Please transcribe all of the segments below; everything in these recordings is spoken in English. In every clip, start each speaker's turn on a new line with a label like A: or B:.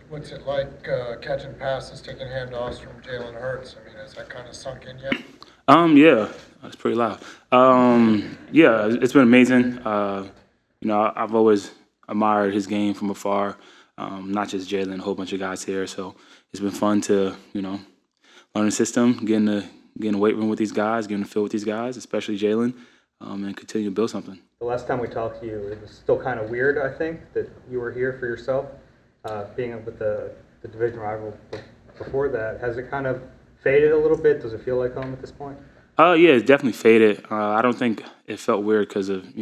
A: What's it like catching passes, taking handoffs from Jalen Hurts? I mean, has that kind of sunk in yet?
B: Yeah, that's pretty loud. Yeah, it's been amazing. I've always admired his game from afar. Not just Jalen, a whole bunch of guys here. So it's been fun to learn the system, get in the weight room with these guys, get in the field with these guys, especially Jalen, and continue to build something.
C: The last time we talked to you, it was still kind of weird, I think, that you were here for yourself, being with the division rival before that. Has it kind of faded a little bit? Does it feel like home at this point?
B: Yeah, it's definitely faded. I don't think it felt weird because of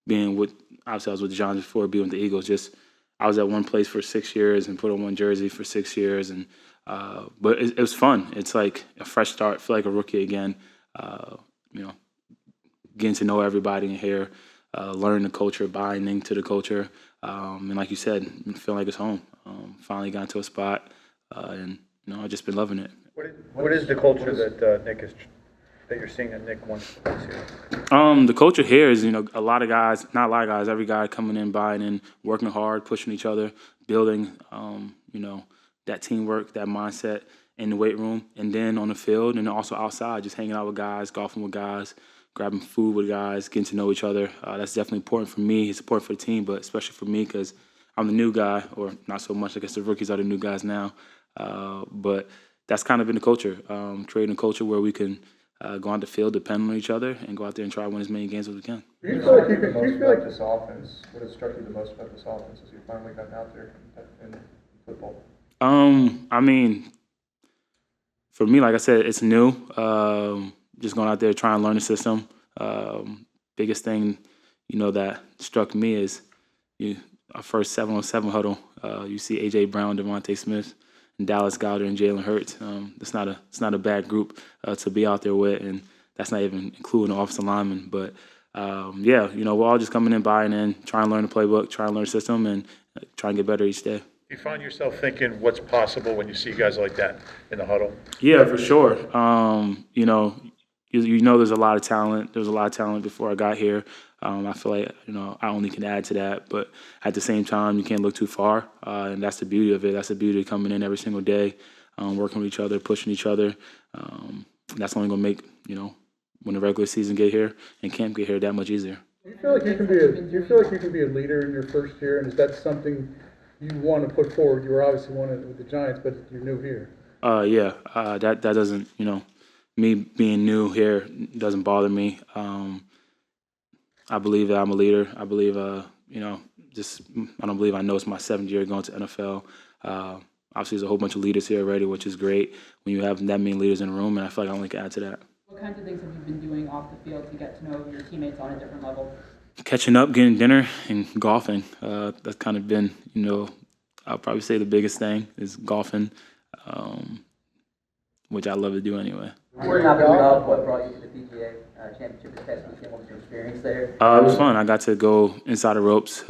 B: being with. Obviously, I was with the Giants before being with the Eagles. Just I was at one place for 6 years and put on one jersey for 6 years, and but it was fun. It's like a fresh start. Feel like a rookie again. You know, getting to know everybody in here, learning the culture, buying into the culture, and like you said, feeling like it's home. Finally got into a spot, and I've just been loving it.
D: What is the culture that Nick is that you're seeing that Nick wants here?
B: The culture here is a lot of guys, not a lot of guys, every guy coming in, buying in, working hard, pushing each other, building that teamwork, that mindset in the weight room, and then on the field, and also outside, just hanging out with guys, golfing with guys, grabbing food with guys, getting to know each other. That's definitely important for me. It's important for the team, but especially for me because I'm the new guy, or not so much. I guess the rookies are the new guys now. But that's kind of been the culture, creating a culture where we can go on the field, depend on each other, and go out there and try to win as many games as we can.
D: Do you feel like this offense? What has struck you the most about this offense as you finally gotten out there in football?
B: I mean, for me, like I said, it's new. Just going out there trying to learn the system. Biggest thing, that struck me is our first 7-on-7 huddle. You see A.J. Brown, Devontae Smith, and Dallas Goedert and Jalen Hurts. It's not a bad group to be out there with, and that's not even including the offensive linemen. But we're all just coming in, buying in, trying to learn the playbook, trying to learn the system, and trying to get better each day.
D: Do you find yourself thinking what's possible when you see guys like that in the huddle?
B: Yeah, for sure. There's a lot of talent. There was a lot of talent before I got here. I feel like I only can add to that, but at the same time, you can't look too far, and that's the beauty of it. That's the beauty of coming in every single day, working with each other, pushing each other. That's only going to make when the regular season get here and camp get here that much easier.
E: Do you feel like you can be a leader in your first year, and is that something you want to put forward? You were obviously one with the Giants, but you're new here.
B: Yeah, that doesn't me being new here doesn't bother me. I believe that I'm a leader. I believe, I don't believe I know it's my 7th year going to NFL. Obviously, there's a whole bunch of leaders here already, which is great when you have that many leaders in the room, and I feel like I only can add to that.
F: What kinds of things have you been doing off the field to get to know your teammates on a different level?
B: Catching up, getting dinner, and golfing. That's kind of been, I'll probably say the biggest thing is golfing, which I love to do anyway.
F: Where not moving up, what brought you to the PGA Championship this past weekend? What was your experience there?
B: It was fun. I got to go inside the ropes,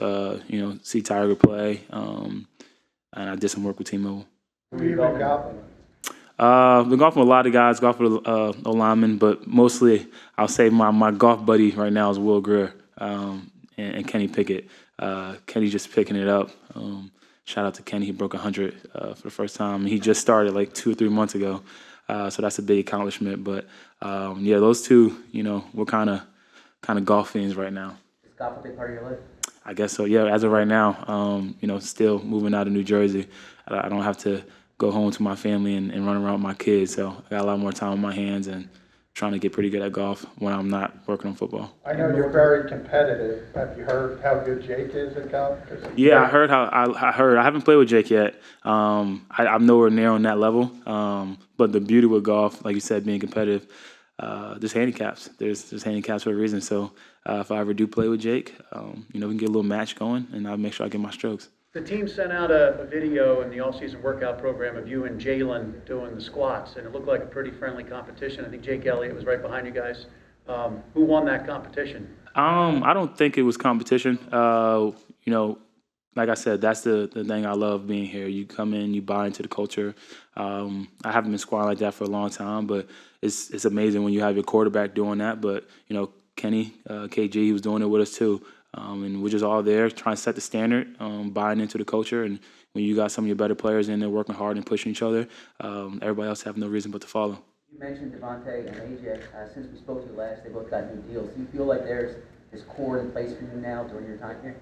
B: see Tiger play, and I did some work with T-Mobile.
D: Who you been golfing?
B: Been golfing with a lot of guys, golfing with a lineman, but mostly I'll say my golf buddy right now is Will Greer and Kenny Pickett. Kenny just picking it up. Shout out to Kenny. He broke 100 for the first time. He just started like 2 or 3 months ago. So that's a big accomplishment. But, those two, we're kind of golf fiends right now.
F: Is golf a big part of your life?
B: I guess so, yeah. As of right now, still moving out of New Jersey. I don't have to go home to my family and run around with my kids. So I got a lot more time on my hands and trying to get pretty good at golf when I'm not working on football.
D: I know you're very competitive. Have you heard how good Jake is at golf?
B: Yeah, I heard. I haven't played with Jake yet. I'm nowhere near on that level. But the beauty with golf, like you said, being competitive, there's handicaps. There's handicaps for a reason. So if I ever do play with Jake, we can get a little match going, and I'll make sure I get my strokes.
G: The team sent out a video in the all-season workout program of you and Jalen doing the squats, and it looked like a pretty friendly competition. I think Jake Elliott was right behind you guys. Who won that competition?
B: I don't think it was competition. Like I said, that's the thing I love being here. You come in, you buy into the culture. I haven't been squatting like that for a long time, but it's amazing when you have your quarterback doing that. But Kenny, KG, he was doing it with us too. And we're just all there trying to set the standard, buying into the culture. And when you got some of your better players in there working hard and pushing each other, everybody else have no reason but to follow.
F: You mentioned Devontae and AJ. Since we spoke to you last, they both got new deals. Do you feel like there's this core in place for you now during your time here?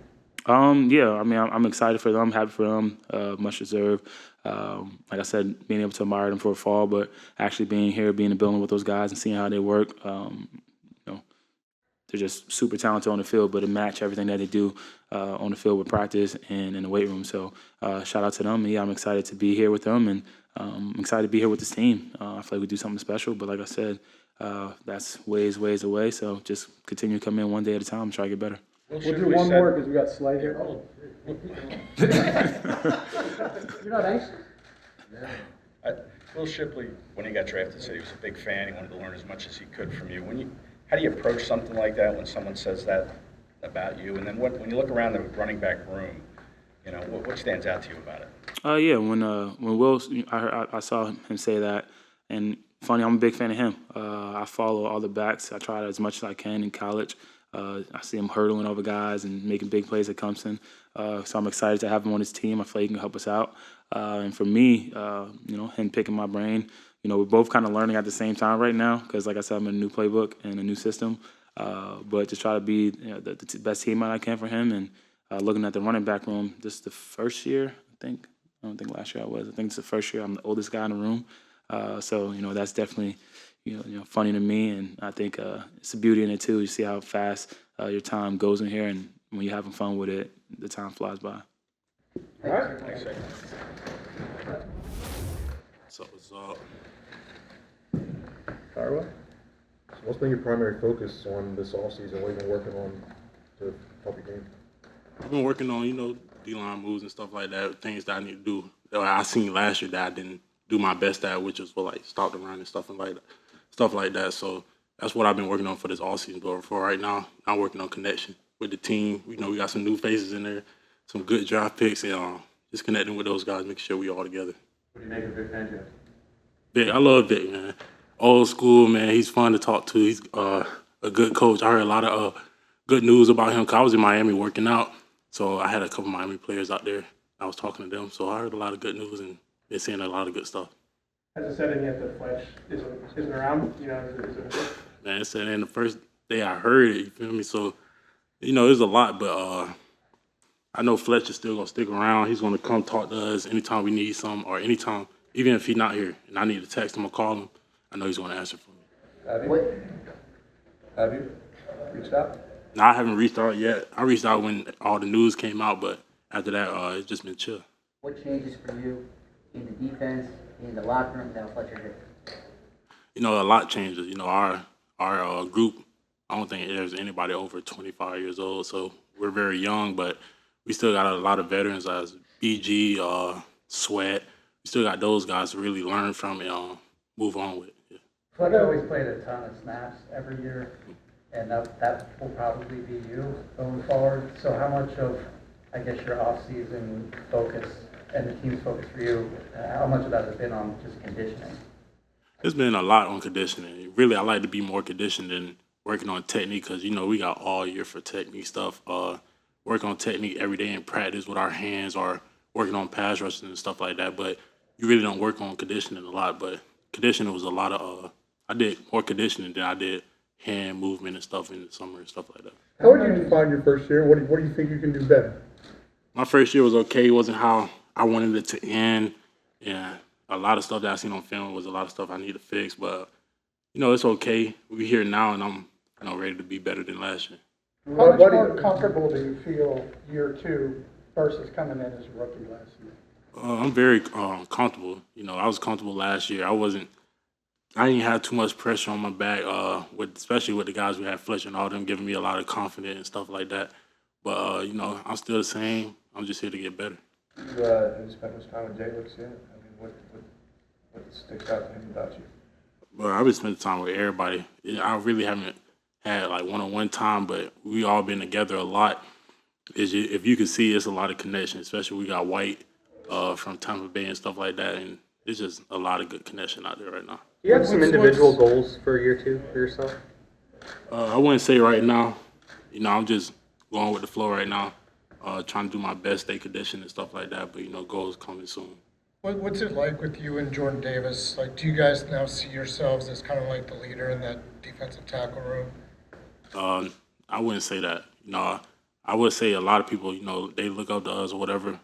B: Yeah, I mean, I'm excited for them, happy for them, much deserved. Like I said, being able to admire them for a fall, but actually being here, being in the building with those guys and seeing how they work, they're just super talented on the field, but it match everything that they do on the field with practice and in the weight room. So shout out to them. And yeah, I'm excited to be here with them, and I'm excited to be here with this team. I feel like we do something special, but like I said, that's ways away. So just continue to come in one day at a time and try to get better.
E: We'll do one more because we got Slay here.
F: You're not anxious?
H: Will Shipley, when he got drafted, said he was a big fan. He wanted to learn as much as he could from you. How do you approach something like that when someone says that about you? And then when you look around the running back room, what stands out to you about it?
B: Yeah, when Will, I saw him say that, and funny, I'm a big fan of him. I follow all the backs. I try as much as I can in college. I see him hurdling over guys and making big plays at Clemson. So I'm excited to have him on his team. I feel like he can help us out. And for me, him picking my brain, we're both kind of learning at the same time right now because, like I said, I'm in a new playbook and a new system. But to try to be the best teammate I can for him, and looking at the running back room, this is the first year, I think. I don't think last year I was. I think it's the first year I'm the oldest guy in the room. So that's definitely funny to me, and I think it's a beauty in it too. You see how fast your time goes in here, and when you're having fun with it, the time flies by.
D: All right.
H: Thanks, Zach.
I: So what's up?
E: Fire away.
D: So what's been your primary focus on this offseason? What have you been working on to help your game?
I: I've been working on, D-line moves and stuff like that, things that I need to do that I seen last year that I didn't do my best at, which was for stop the run and stuff like that. So that's what I've been working on for this offseason. But for right now, I'm working on connection with the team. We got some new faces in there, some good draft picks, and just connecting with those guys, making sure we all together.
D: What do you make of Vic Fangio?
I: Vic, I love Vic, man. Old school, man. He's fun to talk to. He's a good coach. I heard a lot of good news about him 'cause I was in Miami working out. So I had a couple Miami players out there. I was talking to them. So I heard a lot of good news and been seeing a lot of good stuff.
J: Has it said any if the Fletch isn't around? Is it
I: Man, it said in the first day I heard it, you feel me? So, there's a lot, but I know Fletch is still going to stick around. He's going to come talk to us anytime we need something or anytime, even if he's not here and I need to text him or call him, I know he's going to answer for me.
D: Have you reached out?
I: No, I haven't reached out yet. I reached out when all the news came out, but after that, it's just been chill.
F: What changes for you in the defense, in the locker room, now Fletcher here?
I: A lot changes. Our group, I don't think there's anybody over 25 years old, so we're very young, but we still got a lot of veterans as BG, Sweat. We still got those guys to really learn from and move on with. Yeah.
J: Fletcher always played a ton of snaps every year, and that will probably be you going forward. So how much of, I guess, your off-season focus and the team's focus for you, how much of that has been on just conditioning?
I: It's been a lot on conditioning. Really, I like to be more conditioned than working on technique because, we got all year for technique stuff. Work on technique every day in practice with our hands or working on pass rushing and stuff like that. But you really don't work on conditioning a lot. But conditioning was a lot of I did more conditioning than I did hand movement and stuff in the summer and stuff like that.
E: How would you define your first year? What do you think you can do better?
I: My first year was okay. It wasn't how I wanted it to end. Yeah, a lot of stuff that I seen on film was a lot of stuff I need to fix. But, it's okay. We're here now, and I'm ready to be better than last year.
J: How much more comfortable do you feel year two versus coming in as a rookie last year?
I: I'm very comfortable. I was comfortable last year. I didn't have too much pressure on my back, especially with the guys we had, Fletcher and all them giving me a lot of confidence and stuff like that. But, I'm still the same. I'm just here to get better.
D: Have you spent much time with Jay Looks yet? What sticks out to him about you?
I: Well, I've been spending time with everybody. I really haven't had one-on-one time, but we all been together a lot. If you can see, it's a lot of connection, especially we got White from Tampa Bay and stuff like that, and it's just a lot of good connection out there right now.
C: Do you have some individual goals for year two for yourself?
I: I wouldn't say right now. I'm just going with the flow right now. Trying to do my best, stay conditioned and stuff like that. But goals coming soon.
A: What's it like with you and Jordan Davis? Like, do you guys now see yourselves as kind of like the leader in that defensive tackle room?
I: I wouldn't say that. I would say a lot of people, they look up to us or whatever.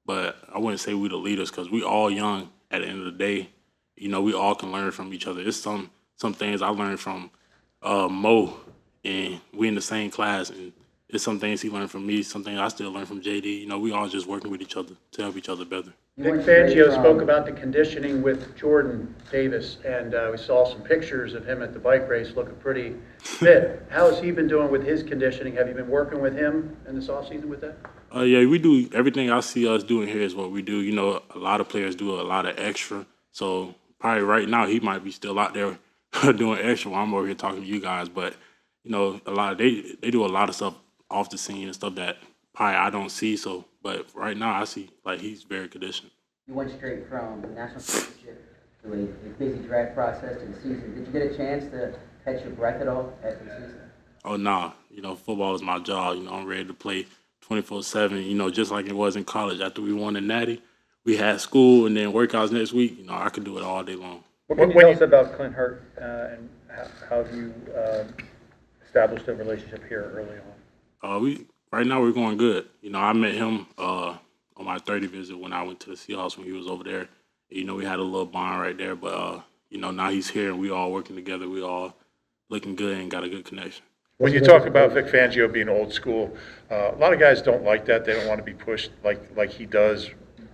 I: But I wouldn't say we the leaders because we all young at the end of the day. We all can learn from each other. It's some things I learned from Mo, and we in the same class, and it's some things he learned from me, some things I still learn from JD. We all just working with each other to help each other better.
G: Vic Fangio spoke about the conditioning with Jordan Davis, and we saw some pictures of him at the bike race looking pretty fit. How has he been doing with his conditioning? Have you been working with him in this offseason with that?
I: Yeah, we do. Everything I see us doing here is what we do. A lot of players do a lot of extra. So probably right now he might be still out there doing extra while I'm over here talking to you guys. But, a lot of they do a lot of stuff off the scene and stuff that probably I don't see. So, but right now I see like he's very conditioned.
F: You went straight from the national championship to a busy draft process to the season. Did you get a chance to catch your breath at all after the season?
I: Oh, nah. Football is my job. I'm ready to play 24/7, just like it was in college. After we won the Natty, we had school and then workouts next week. I could do it all day long.
D: What can you tell us about Clint Hurt and how have you established a relationship here early on?
I: Right now we're going good. I met him on my 30 visit when I went to the Seahawks when he was over there. We had a little bond right there, but now he's here and we all working together. We all looking good and got a good connection.
K: When you talk about Vic Fangio being old school, a lot of guys don't like that. They don't want to be pushed like he does.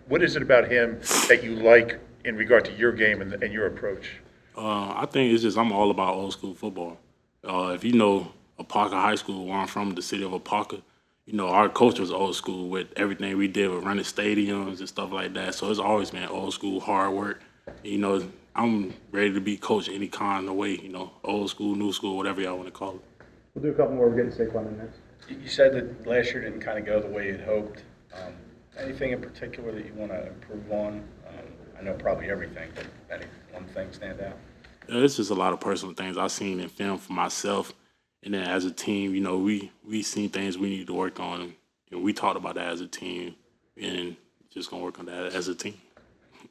K: What is it about him that you like in regard to your game and your approach?
I: I think it's just I'm all about old school football. If you know Apaka High School, where I'm from, the city of Apaka, our culture was old school with everything we did with running stadiums and stuff like that. So it's always been old school, hard work. I'm ready to be coached any kind of way, old school, new school, whatever y'all want to call it.
C: We'll do a couple more. We're getting Saquon in next.
H: You said that last year didn't kind of go the way you'd hoped. Anything in particular that you want to improve on? I know probably everything, but any one thing stand out?
I: Yeah, it's just a lot of personal things I've seen in film for myself. And then as a team, we seen things we need to work on. And we talked about that as a team and just going to work on that as a team.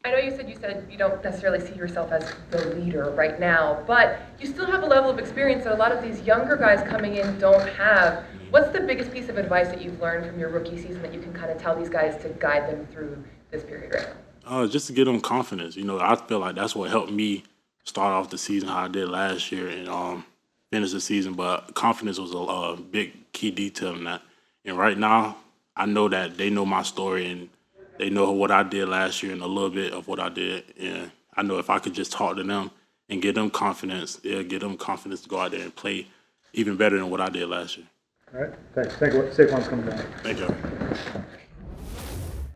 L: I know you said you don't necessarily see yourself as the leader right now, but you still have a level of experience that a lot of these younger guys coming in don't have. What's the biggest piece of advice that you've learned from your rookie season that you can kind of tell these guys to guide them through this period right now?
I: Just to give them confidence. I feel like that's what helped me start off the season how I did last year and finish the season. But confidence was a big key detail in that. And right now, I know that they know my story and they know what I did last year and a little bit of what I did. And I know if I could just talk to them and give them confidence, it'll give them confidence to go out there and play even better than what I did last year.
C: All right. Thanks. Saquon's coming down.
I: Thank you.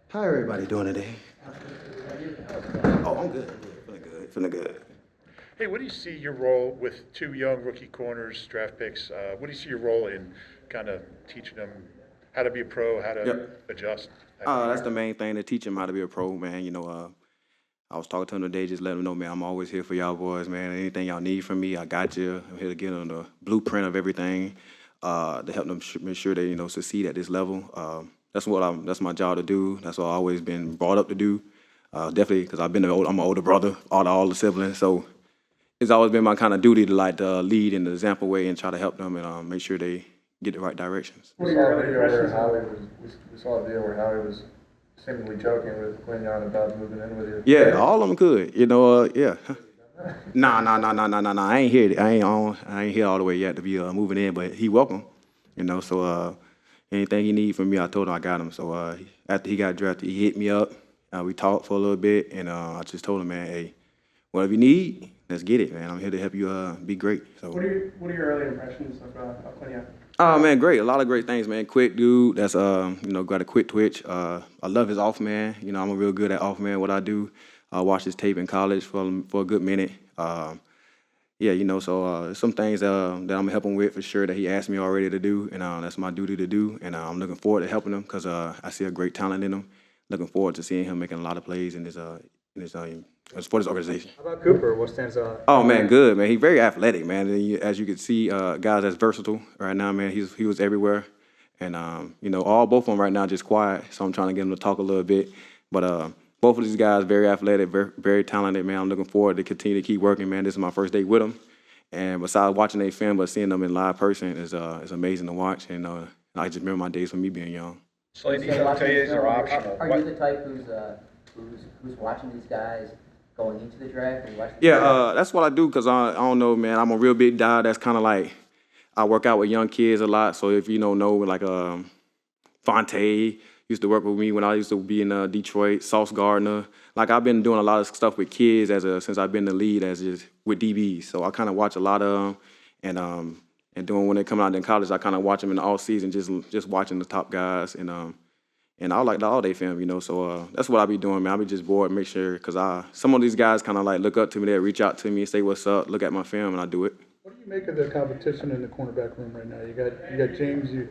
M: How everybody doing today? Oh, I'm good. Feeling good.
K: Hey, what do you see your role with two young rookie corners, draft picks? What do you see your role in kind of teaching them how to be a pro, how to adjust?
M: That's the main thing, to teach them how to be a pro, man. I was talking to them today, just letting them know, man, I'm always here for y'all boys, man. Anything y'all need from me, I got you. I'm here to get them the blueprint of everything to help them make sure they, succeed at this level. That's my job to do. That's what I've always been brought up to do. Definitely, because I'm an older brother, all the siblings, so it's always been my kind of duty to lead in the example way and try to help them and make sure they get the right directions.
D: We saw a video where Howie was seemingly joking with Quinyon about moving in with you.
M: Yeah, all of them could, yeah. Nah. I ain't here. I ain't here all the way yet to be moving in, but he welcome, So anything he need from me, I told him I got him. So after he got drafted, he hit me up. We talked for a little bit, and I just told him, man, hey, whatever you need, let's get it, man. I'm here to help you be great. So.
D: What are your early impressions of Quinyon?
M: Oh, man, great. A lot of great things, man. Quick dude. That's, got a quick twitch. I love his off man. I'm real good at off man, what I do. I watched his tape in college for a good minute. So some things that I'm going to help him with for sure that he asked me already to do, and that's my duty to do. And I'm looking forward to helping him because I see a great talent in him. Looking forward to seeing him making a lot of plays in for this organization.
C: How about Cooper? What stands out?
M: Oh, man, good, man. He's very athletic, man. And as you can see, guys that's versatile right now, man. He was everywhere. And, both of them right now just quiet, so I'm trying to get them to talk a little bit. But both of these guys very athletic, very, very talented, man. I'm looking forward to continue to keep working, man. This is my first day with them. And besides watching their film, but seeing them in live person is amazing to watch. And I just remember my days from me being young.
H: So these OTAs are optional.
F: Are you the type who's watching these guys going into the draft? Or you watch the
M: Yeah, that's what I do because I don't know, man. I'm a real big guy. That's kind of like I work out with young kids a lot. So if you don't know, like Fonte used to work with me when I used to be in Detroit. Sauce Gardner. Like I've been doing a lot of stuff with kids since I've been the lead as just with DBs. So I kind of watch a lot of them, and doing when they come out in college, I kind of watch them in the off season, just watching the top guys, and I like the all-day film, So that's what I be doing, man. I be just bored, make sure, because some of these guys kind of like look up to me, they reach out to me, say what's up, look at my film, and I do it.
E: What do you make of the competition in the cornerback room right now? You got James, you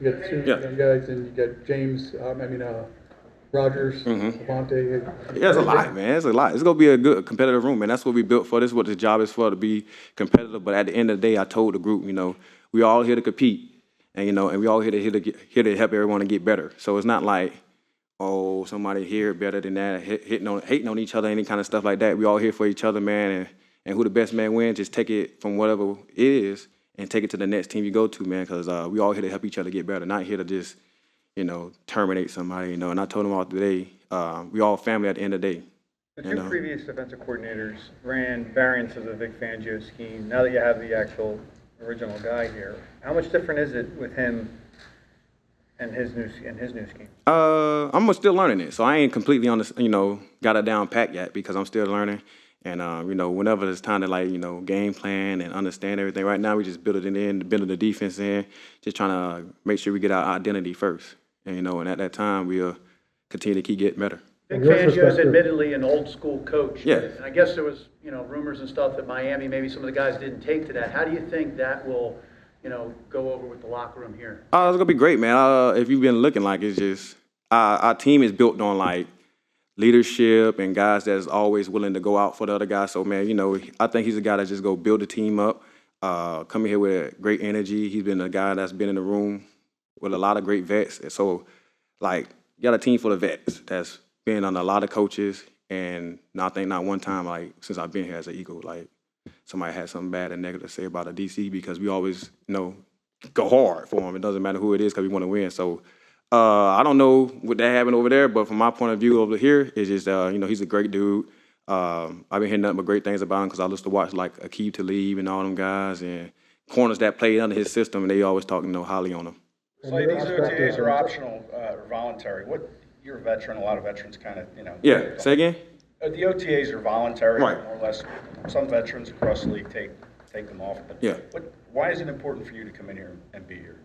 E: got two young guys, and you got James. Rogers, Avante.
M: Yeah, it's a lot, man. It's a lot. It's gonna be a good competitive room, man. That's what we built for. This is what the job is for, to be competitive. But at the end of the day, I told the group, we all here to compete, and we all here to help everyone to get better. So it's not like, oh, somebody here better than that, hating on each other, any kind of stuff like that. We all here for each other, man. And who the best man wins, just take it from whatever it is and take it to the next team you go to, man. Because we all here to help each other get better, not here to just terminate somebody, And I told them all today, we all family at the end of the day.
D: The two previous defensive coordinators ran variants of the Vic Fangio scheme. Now that you have the actual original guy here, how much different is it with him and his new scheme?
M: I'm still learning it, so I ain't completely got it down pat yet because I'm still learning. And whenever it's time to game plan and understand everything. Right now we just building the defense in, just trying to make sure we get our identity first. And and at that time we'll continue to keep getting better.
G: Vic Fangio is admittedly an old school coach.
M: Yeah.
G: And I guess there was, rumors and stuff that Miami, maybe some of the guys didn't take to that. How do you think that will, go over with the locker room here?
M: It's gonna be great, man. If you've been looking, it's just our team is built on leadership and guys that's always willing to go out for the other guys. So, man, I think he's a guy that just go build the team up, coming here with great energy. He's been a guy that's been in the room with a lot of great vets. And so, you got a team full of vets that's been on a lot of coaches. And I think not one time, since I've been here as an Eagle, somebody had something bad and negative to say about a DC because we always, go hard for him. It doesn't matter who it is because we want to win. So, I don't know what that happened over there, but from my point of view over here, it's just, he's a great dude. I've been hearing nothing but great things about him because I used to watch Akeem Talib and all them guys and corners that played under his system, and they always talk, highly on him.
H: So these OTAs are optional or voluntary. You're a veteran. A lot of veterans kind of,
M: Yeah, say again?
H: The OTAs are voluntary,
M: Right.
H: more or less. Some veterans across the league take them off. But
M: Yeah.
H: why is it important for you to come in here and be here?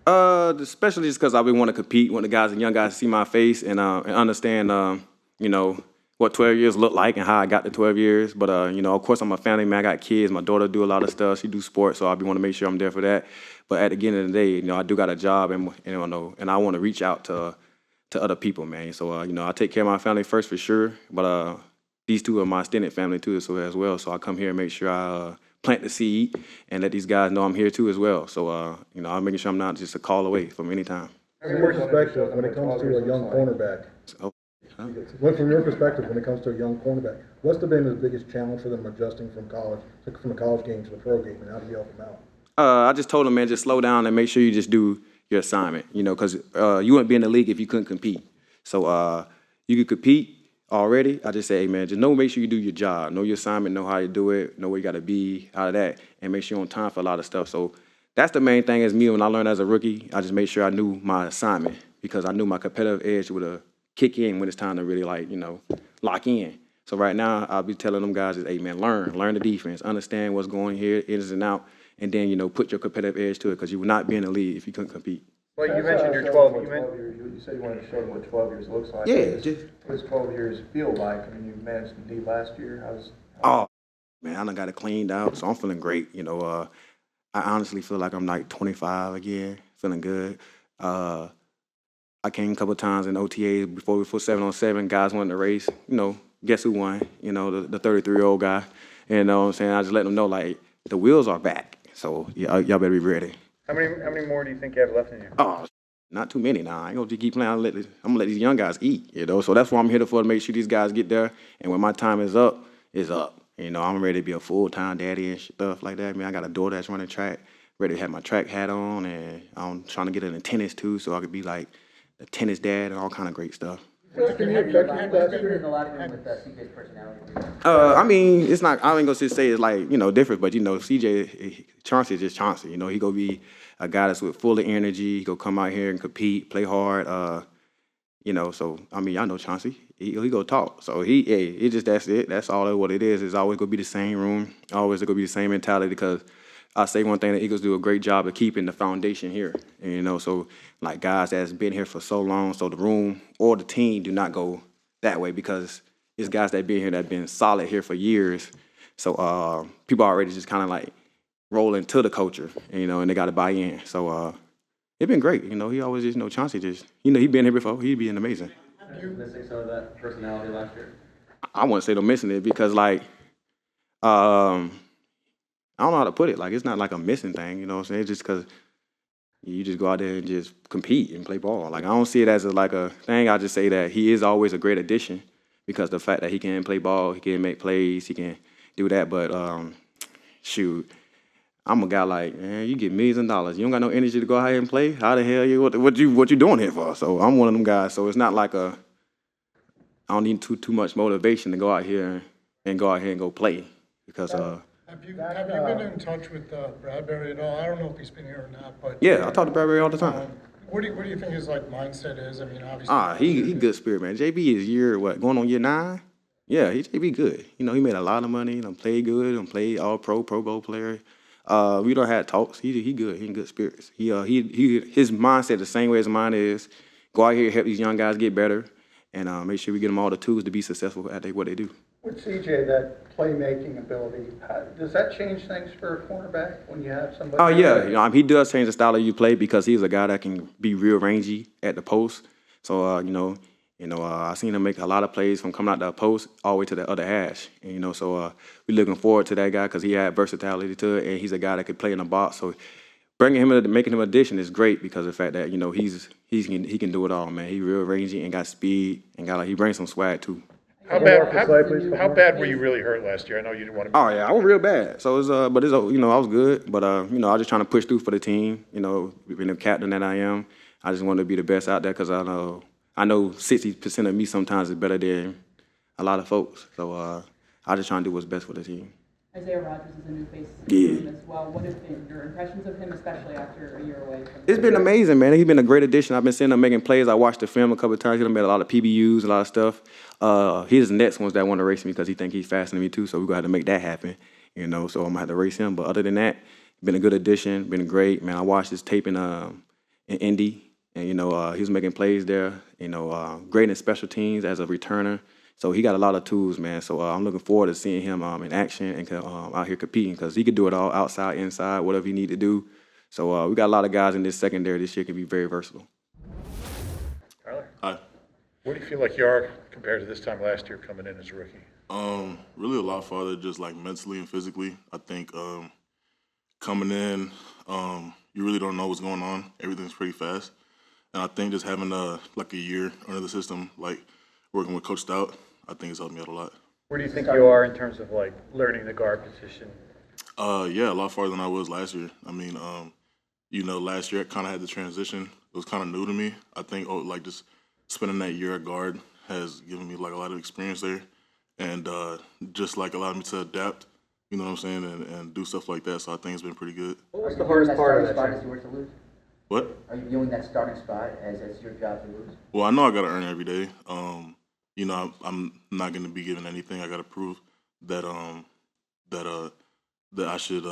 M: Especially just because I really want to compete, want the guys and young guys to see my face and understand, what 12 years look like and how I got to 12 years. But, of course, I'm a family man. I got kids. My daughter do a lot of stuff. She do sports, so I want to make sure I'm there for that. But at the end of the day, I do got a job, and I want to reach out to other people, man. So, I take care of my family first for sure. But these two are my extended family, too, as well. So I come here and make sure I plant the seed and let these guys know I'm here, too, as well. So, I'm making sure I'm not just a call away from any time.
N: From your perspective, when it comes to a young cornerback, from your perspective, when it comes to a young cornerback, what's been the biggest challenge for them adjusting from the college game to the pro game, and how do you help them out?
M: I just told them, man, just slow down and make sure you just do your assignment, because you wouldn't be in the league if you couldn't compete. So you could compete already. I just say, hey, man, just make sure you do your job, know your assignment, know how you do it, know where you got to be out of that, and make sure you're on time for a lot of stuff. So that's the main thing as me when I learned as a rookie. I just made sure I knew my assignment because I knew my competitive edge would kick in when it's time to really lock in. So right now I'll be telling them guys, hey, man, learn the defense, understand what's going here, ins and out, and then, put your competitive edge to it because you would not be in the league if you couldn't compete.
D: Well, you mentioned your 12.
N: You said you wanted to show them what 12 years looks like.
M: Yeah.
N: What does 12 years feel like? I mean, you managed to D last year.
M: Oh, man, I done got it cleaned out, so I'm feeling great. I honestly feel like I'm 25 again, feeling good. I came a couple of times in OTAs before 7-on-7. Guys won the race. Guess who won? The 33-year-old guy. You know what I'm saying? I just let them know, the wheels are back. So y'all better be ready.
D: How many more do you think you have left in you?
M: Oh, not too many now. I ain't gonna just keep playing. I'm gonna let these young guys eat, you know. So that's what I'm here for, to make sure these guys get there. And when my time is up, it's up. You know, I'm ready to be a full-time daddy and stuff like that. I mean, I got a daughter that's running track, ready to have my track hat on, and I'm trying to get into tennis too, so I could be like the tennis dad and all kind of great stuff.
E: Can you affect
F: What's
E: you
F: been in the locker room with CJ's personality?
M: I mean, it's not. I ain't gonna just say it's like, you know, different, but you know, Chauncey is just Chauncey. You know, he gonna be a guy that's with full of energy. He gonna come out here and compete, play hard. You know, so I mean, y'all know Chauncey. He go talk. So it just that's it. That's all what it is. It's always gonna be the same room. Always gonna be the same mentality, because I say one thing, the Eagles do a great job of keeping the foundation here. And, you know, so like guys that's been here for so long, so the room or the team do not go that way, because it's guys that been here that been solid here for years. So people already just kind of like roll into the culture, you know, and they got to buy in. So it's been great. You know, he always just, you know, Chauncey just, you know, he been here before. He'd been amazing.
J: Missing some of that personality last year?
M: I wouldn't say they're missing it, because like, I don't know how to put it. Like, it's not like a missing thing, you know what I'm saying? It's just because you just go out there and just compete and play ball. Like, I don't see it as like a thing. I just say that he is always a great addition, because the fact that he can play ball, he can make plays, he can do that. But shoot, I'm a guy like, man, you get millions of dollars. You don't got no energy to go out here and play. How the hell what you doing here for? So I'm one of them guys. So it's not like I don't need too much motivation to go out here and go play, because
A: Have you been in touch with Bradbury at all? I don't know if he's been here or not, but
M: yeah, I talk to Bradbury all the time.
A: What do you think his like mindset is? I mean, obviously.
M: He good spirit, man. JB is going on year 9? Yeah, JB good. You know, he made a lot of money. Played good. Played all Pro Bowl player. We don't have talks. He good. He in good spirits. His mindset the same way as mine is. Go out here, help these young guys get better, and make sure we get them all the tools to be successful at what they do.
J: With CJ, that playmaking ability, does that change things for a cornerback when you have somebody?
M: Oh yeah, you know, he does change the style of you play, because he's a guy that can be real rangy at the post. So I seen him make a lot of plays from coming out the post all the way to the other hash. And, you know, so we're looking forward to that guy, because he had versatility to it, and he's a guy that could play in the box. So making him an addition is great, because of the fact that, you know, he can do it all, man. He real rangy and got speed, and he brings some swag too.
K: How bad were you really hurt last year? I know you didn't want to.
M: Oh yeah, I was real bad. So but you know, I was good. But you know, I was just trying to push through for the team. You know, being the captain that I am, I just wanted to be the best out there, because I know 60% of me sometimes is better than a lot of folks. So I just trying to do what's best for the team.
O: Isaiah Rodgers is a new face as well. What have been your impressions of him, especially after a year away?
M: It's been amazing, man. He's been a great addition. I've been seeing him making plays. I watched the film a couple of times. He's made a lot of PBUs, a lot of stuff. He's the next ones that want to race me, because he think he's faster than me too. So we're gonna have to make that happen, you know. So I'm gonna have to race him. But other than that, been a good addition. Been great, man. I watched his tape in Indy, and you know he was making plays there. You know, great in special teams as a returner. So he got a lot of tools, man. So I'm looking forward to seeing him in action and out here competing, because he could do it all, outside, inside, whatever he need to do. So we got a lot of guys in this secondary this year can be very versatile.
K: Tyler?
I: Hi.
K: Where do you feel like you are compared to this time last year coming in as a rookie?
I: Really a lot farther, just like mentally and physically. I think coming in, you really don't know what's going on. Everything's pretty fast. And I think just having like a year under the system, like working with Coach Stout, I think it's helped me out a lot.
D: Where do you think you are in terms of like learning the guard position?
I: Yeah, a lot farther than I was last year. I mean, you know, last year I kind of had the transition. It was kind of new to me. I think like just spending that year at guard has given me like a lot of experience there, and just like allowed me to adapt. You know what I'm saying, and do stuff like that. So I think it's been pretty good.
F: What was the hardest part of that spot if you were to lose?
I: What?
F: Are you viewing that starting spot as your job to lose?
I: Well, I know I got to earn every day. You know, I'm not going to be given anything. I got to prove that that I should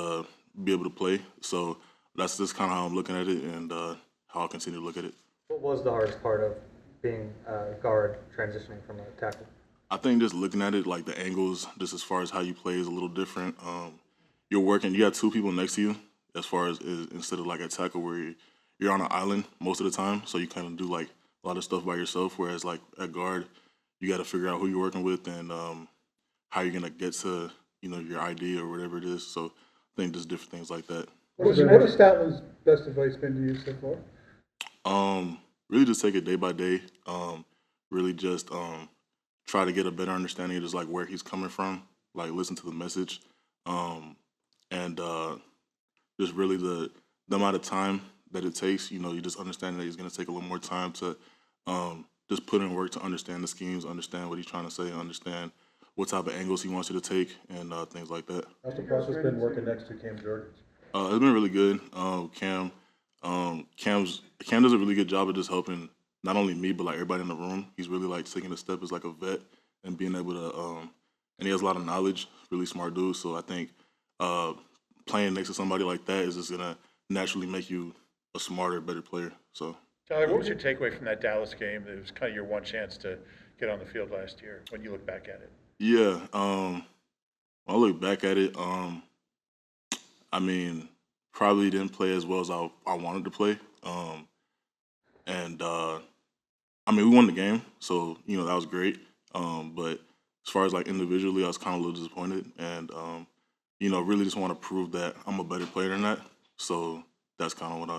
I: be able to play. So that's just kind of how I'm looking at it, and how I'll continue to look at it.
C: What was the hardest part of being a guard transitioning from a tackle?
I: I think just looking at it, like the angles, just as far as how you play is a little different. You're working, you got two people next to you, as far as instead of like a tackle where you're on an island most of the time, so you kind of do like a lot of stuff by yourself, whereas like at guard, you got to figure out who you're working with and how you're going to get to, you know, your idea or whatever it is. So I think just different things like that.
E: What has Stoutland's best advice been to you so far?
I: Really just take it day by day. Really just try to get a better understanding of just like where he's coming from, like listen to the message, and just really the amount of time that it takes. You know, you just understand that he's going to take a little more time to just put in work to understand the schemes, understand what he's trying to say, understand what type of angles he wants you to take, and things like that.
N: How's the process been working next to Cam Jordan?
I: It's been really good. Cam does a really good job of just helping not only me but like everybody in the room. He's really like taking a step as like a vet and being able to and he has a lot of knowledge. Really smart dude. So I think playing next to somebody like that is just gonna naturally make you a smarter, better player. So.
K: Tyler, what was your takeaway from that Dallas game? It was kind of your one chance to get on the field last year when you look back at it.
I: Yeah, when I look back at it, I mean, probably didn't play as well as I wanted to play. I mean, we won the game, so, you know, that was great. But as far as, like, individually, I was kind of a little disappointed. And, you know, really just want to prove that I'm a better player than that. So that's kind of what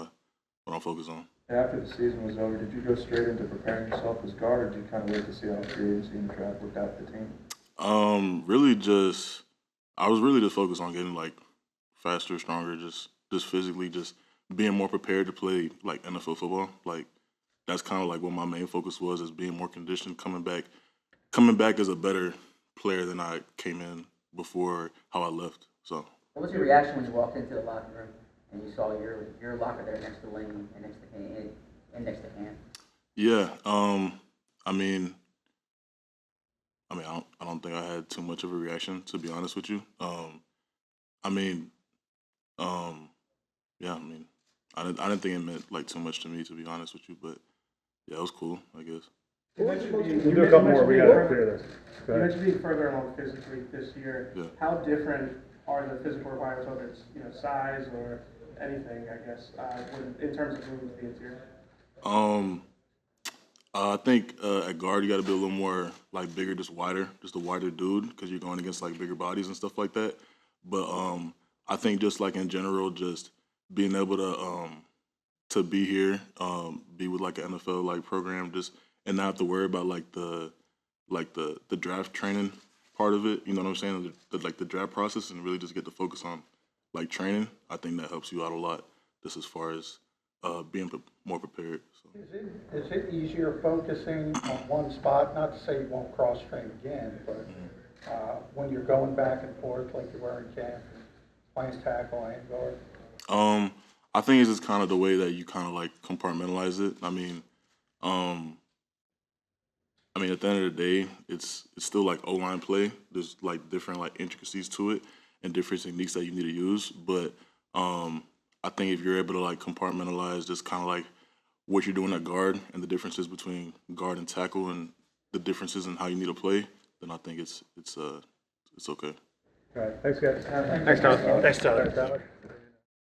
I: I'm focused on.
P: After the season was over, did you go straight into preparing yourself as guard, or did you kind of wait to see how free agency and draft worked out with the team?
I: I was really just focused on getting like faster, stronger, just physically, just being more prepared to play like NFL football. Like that's kind of like what my main focus was, is being more conditioned, coming back as a better player than I came in before how I left. So.
F: What was your reaction when you walked into the locker room and you saw your locker there next to Lane and next to Cam?
I: Yeah, I mean, I don't think I had too much of a reaction, to be honest with you. Yeah, I mean, I didn't think it meant like too much to me, to be honest with you. But yeah, it was cool, I guess.
P: We'll do a couple more. We got to clear this. You mentioned being further along physically this year.
I: Yeah.
P: How different are the physical requirements, whether it's size or anything, I guess, in terms of moving to the interior?
I: I think at guard you got to be a little more like bigger, just a wider dude, because you're going against like bigger bodies and stuff like that. But I think just like in general, just being able to be here, be with like an NFL like program, just and not have to worry about like the draft training part of it. You know what I'm saying? The draft process, and really just get to focus on like training. I think that helps you out a lot, just as far as being more prepared. So.
Q: Is it easier focusing on one spot? Not to say you won't cross-train again, but when you're going back and forth like you were in camp, playing tackle and guard?
I: I think it's just kind of the way that you kind of like compartmentalize it. I mean, at the end of the day, it's still like O-line play. There's like different like intricacies to it and different techniques that you need to use. But I think if you're able to like compartmentalize just kind of like what you're doing at guard and the differences between guard and tackle and the differences in how you need to play, then I think it's okay.
C: All right, thanks guys.
D: Thanks, Tyler.
K: Thanks, Tyler.